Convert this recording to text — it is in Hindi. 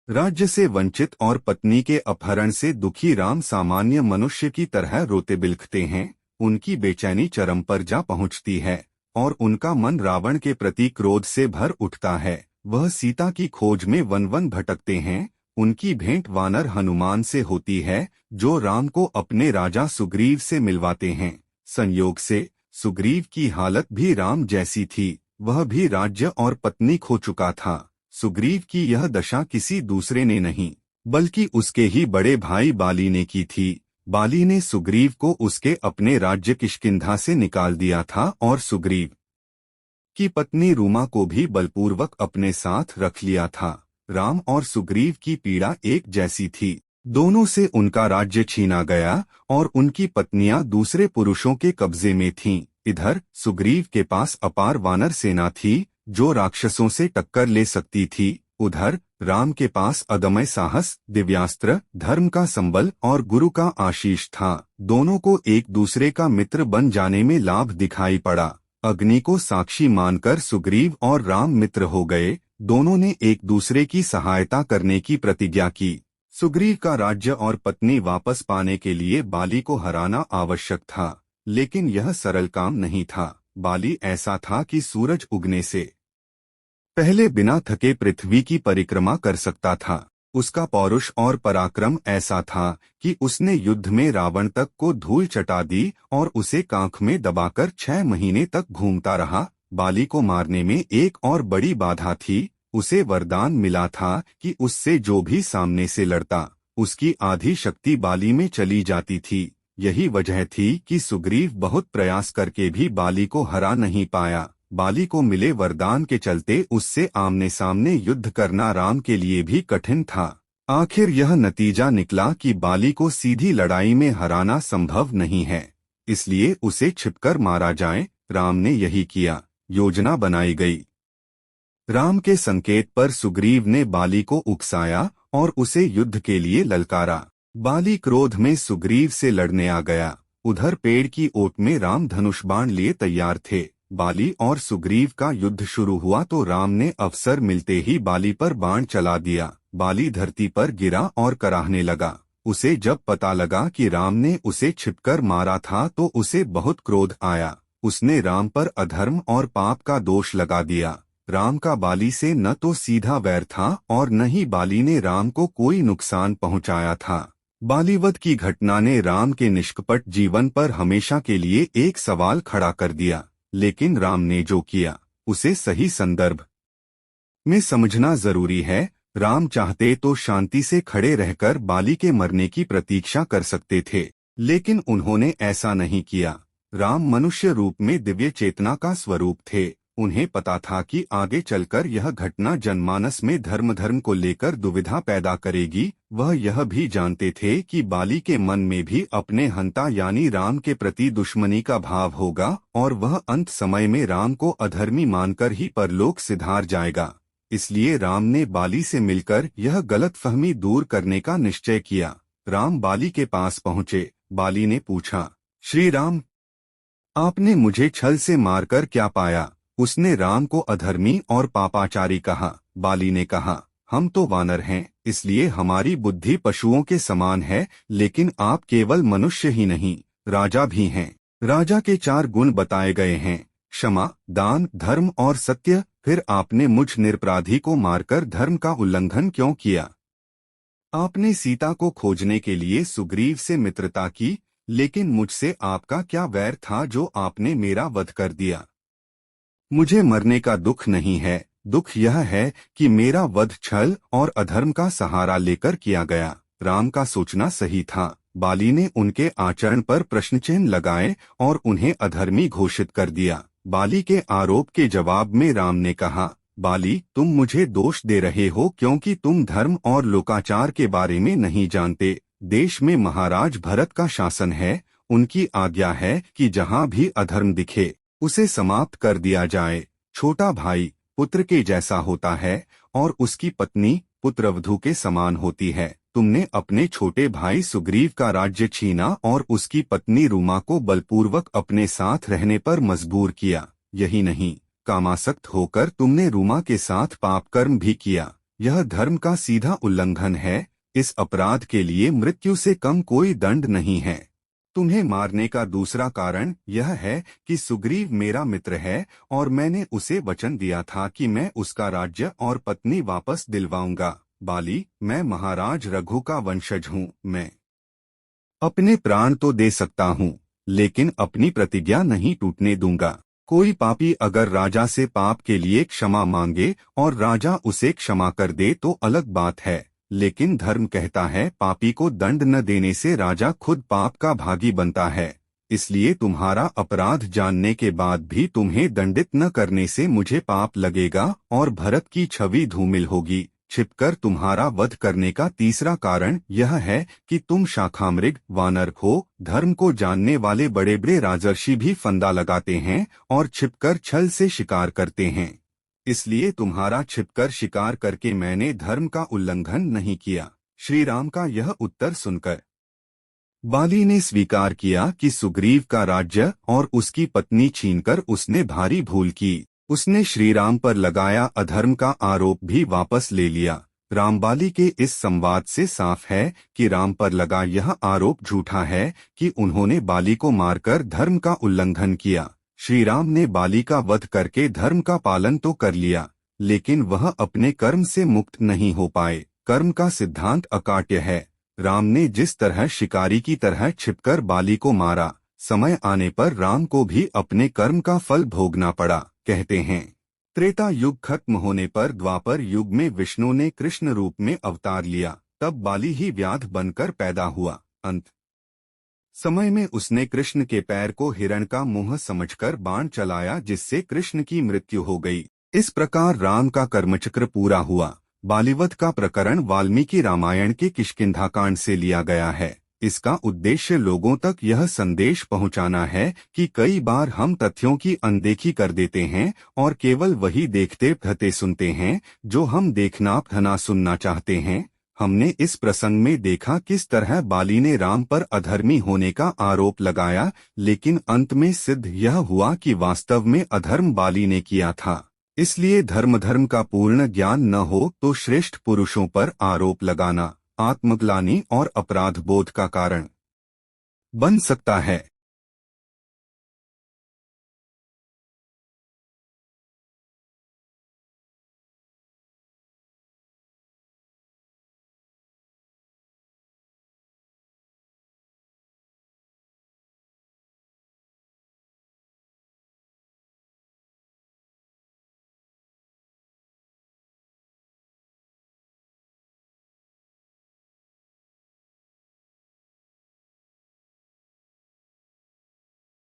राज्य से वंचित और पत्नी के अपहरण से दुखी राम सामान्य मनुष्य की तरह रोते बिलखते हैं। उनकी बेचैनी चरम पर जा पहुंचती है और उनका मन रावण के प्रति क्रोध से भर उठता है। वह सीता की खोज में वन वन भटकते हैं। उनकी भेंट वानर हनुमान से होती है, जो राम को अपने राजा सुग्रीव से मिलवाते हैं। संयोग से सुग्रीव की हालत भी राम जैसी थी। वह भी राज्य और पत्नी खो चुका था। सुग्रीव की यह दशा किसी दूसरे ने नहीं, बल्कि उसके ही बड़े भाई बाली ने की थी। बाली ने सुग्रीव को उसके अपने राज्य किष्किंधा से निकाल दिया था और सुग्रीव की पत्नी रूमा को भी बलपूर्वक अपने साथ रख लिया था। राम और सुग्रीव की पीड़ा एक जैसी थी। दोनों से उनका राज्य छीना गया और उनकी पत्नियां दूसरे पुरुषों के कब्जे में थीं। इधर सुग्रीव के पास अपार वानर सेना थी, जो राक्षसों से टक्कर ले सकती थी। उधर राम के पास अदम्य साहस, दिव्यास्त्र, धर्म का संबल और गुरु का आशीष था। दोनों को एक दूसरे का मित्र बन जाने में लाभ दिखाई पड़ा। अग्नि को साक्षी मानकर सुग्रीव और राम मित्र हो गए। दोनों ने एक दूसरे की सहायता करने की प्रतिज्ञा की। सुग्रीव का राज्य और पत्नी वापस पाने के लिए बाली को हराना आवश्यक था, लेकिन यह सरल काम नहीं था। बाली ऐसा था कि सूरज उगने से पहले बिना थके पृथ्वी की परिक्रमा कर सकता था। उसका पौरुष और पराक्रम ऐसा था कि उसने युद्ध में रावण तक को धूल चटा दी और उसे कांख में दबाकर 6 महीने तक घूमता रहा। बाली को मारने में एक और बड़ी बाधा थी। उसे वरदान मिला था कि उससे जो भी सामने से लड़ता, उसकी आधी शक्ति बाली में चली जाती थी। यही वजह थी कि सुग्रीव बहुत प्रयास करके भी बाली को हरा नहीं पाया। बाली को मिले वरदान के चलते उससे आमने सामने युद्ध करना राम के लिए भी कठिन था। आखिर यह नतीजा निकला कि बाली को सीधी लड़ाई में हराना संभव नहीं है, इसलिए उसे छिपकर मारा जाए। राम ने यही किया। योजना बनाई गई। राम के संकेत पर सुग्रीव ने बाली को उकसाया और उसे युद्ध के लिए ललकारा। बाली क्रोध में सुग्रीव से लड़ने आ गया। उधर पेड़ की ओट में राम धनुष बाण लिए तैयार थे। बाली और सुग्रीव का युद्ध शुरू हुआ तो राम ने अवसर मिलते ही बाली पर बाण चला दिया। बाली धरती पर गिरा और कराहने लगा। उसे जब पता लगा कि राम ने उसे छिपकर मारा था तो उसे बहुत क्रोध आया। उसने राम पर अधर्म और पाप का दोष लगा दिया। राम का बाली से न तो सीधा वैर था और न ही बाली ने राम को कोई नुकसान पहुंचाया था। बालीवध की घटना ने राम के निष्कपट जीवन पर हमेशा के लिए एक सवाल खड़ा कर दिया। लेकिन राम ने जो किया उसे सही संदर्भ में समझना जरूरी है। राम चाहते तो शांति से खड़े रहकर बाली के मरने की प्रतीक्षा कर सकते थे, लेकिन उन्होंने ऐसा नहीं किया। राम मनुष्य रूप में दिव्य चेतना का स्वरूप थे। उन्हें पता था कि आगे चलकर यह घटना जनमानस में धर्म को लेकर दुविधा पैदा करेगी। वह यह भी जानते थे कि बाली के मन में भी अपने हंता यानी राम के प्रति दुश्मनी का भाव होगा और वह अंत समय में राम को अधर्मी मानकर ही परलोक सिधार जाएगा। इसलिए राम ने बाली से मिलकर यह गलतफहमी दूर करने का निश्चय किया। राम बाली के पास पहुंचे। बाली ने पूछा, श्री राम, आपने मुझे छल से मारकर क्या पाया? उसने राम को अधर्मी और पापाचारी कहा। बाली ने कहा, हम तो वानर हैं, इसलिए हमारी बुद्धि पशुओं के समान है, लेकिन आप केवल मनुष्य ही नहीं, राजा भी हैं। राजा के 4 गुण बताए गए हैं, क्षमा, दान, धर्म और सत्य। फिर आपने मुझ निरपराधी को मारकर धर्म का उल्लंघन क्यों किया? आपने सीता को खोजने के लिए सुग्रीव से मित्रता की, लेकिन मुझसे आपका क्या वैर था जो आपने मेरा वध कर दिया? मुझे मरने का दुख नहीं है, दुख यह है कि मेरा वध छल और अधर्म का सहारा लेकर किया गया। राम का सोचना सही था। बाली ने उनके आचरण पर प्रश्नचिन्ह लगाए और उन्हें अधर्मी घोषित कर दिया। बाली के आरोप के जवाब में राम ने कहा, बाली, तुम मुझे दोष दे रहे हो क्योंकि तुम धर्म और लोकाचार के बारे में नहीं जानते। देश में महाराज भरत का शासन है। उनकी आज्ञा है कि जहाँ भी अधर्म दिखे उसे समाप्त कर दिया जाए। छोटा भाई पुत्र के जैसा होता है और उसकी पत्नी पुत्रवधू के समान होती है। तुमने अपने छोटे भाई सुग्रीव का राज्य छीना और उसकी पत्नी रूमा को बलपूर्वक अपने साथ रहने पर मजबूर किया। यही नहीं, कामासक्त होकर तुमने रूमा के साथ पाप कर्म भी किया। यह धर्म का सीधा उल्लंघन है। इस अपराध के लिए मृत्यु से कम कोई दंड नहीं है। तुम्हें मारने का दूसरा कारण यह है कि सुग्रीव मेरा मित्र है और मैंने उसे वचन दिया था कि मैं उसका राज्य और पत्नी वापस दिलवाऊंगा। बाली, मैं महाराज रघु का वंशज हूँ। मैं अपने प्राण तो दे सकता हूँ, लेकिन अपनी प्रतिज्ञा नहीं टूटने दूंगा। कोई पापी अगर राजा से पाप के लिए क्षमा मांगे और राजा उसे क्षमा कर दे तो अलग बात है, लेकिन धर्म कहता है पापी को दंड न देने से राजा खुद पाप का भागी बनता है। इसलिए तुम्हारा अपराध जानने के बाद भी तुम्हें दंडित न करने से मुझे पाप लगेगा और भरत की छवि धूमिल होगी। छिपकर तुम्हारा वध करने का तीसरा कारण यह है कि तुम शाखामृग वानर हो। धर्म को जानने वाले बड़े बड़े राजर्षि भी फंदा लगाते हैं और छिपकर छल से शिकार करते हैं। इसलिए तुम्हारा छिपकर शिकार करके मैंने धर्म का उल्लंघन नहीं किया। श्री राम का यह उत्तर सुनकर बाली ने स्वीकार किया कि सुग्रीव का राज्य और उसकी पत्नी छीनकर उसने भारी भूल की। उसने श्रीराम पर लगाया अधर्म का आरोप भी वापस ले लिया। रामबाली के इस संवाद से साफ है कि राम पर लगा यह आरोप झूठा है कि उन्होंने बाली को मारकर धर्म का उल्लंघन किया। श्रीराम ने बाली का वध करके धर्म का पालन तो कर लिया, लेकिन वह अपने कर्म से मुक्त नहीं हो पाए। कर्म का सिद्धांत अकाट्य है। राम ने जिस तरह शिकारी की तरह छिपकर बाली को मारा, समय आने पर राम को भी अपने कर्म का फल भोगना पड़ा। कहते हैं त्रेता युग खत्म होने पर द्वापर युग में विष्णु ने कृष्ण रूप में अवतार लिया। तब बाली ही व्याध बनकर पैदा हुआ। अंत समय में उसने कृष्ण के पैर को हिरण का मुंह समझकर बाण चलाया, जिससे कृष्ण की मृत्यु हो गई। इस प्रकार राम का कर्मचक्र पूरा हुआ। बालीवध का प्रकरण वाल्मीकि रामायण के किष्किंधाकांड से लिया गया है। इसका उद्देश्य लोगों तक यह संदेश पहुंचाना है कि कई बार हम तथ्यों की अनदेखी कर देते हैं और केवल वही देखते कहते सुनते हैं जो हम देखना ना सुनना चाहते हैं। हमने इस प्रसंग में देखा किस तरह बाली ने राम पर अधर्मी होने का आरोप लगाया, लेकिन अंत में सिद्ध यह हुआ कि वास्तव में अधर्म बाली ने किया था। इसलिए धर्म का पूर्ण ज्ञान न हो तो श्रेष्ठ पुरुषों पर आरोप लगाना आत्मग्लानि और अपराध बोध का कारण बन सकता है।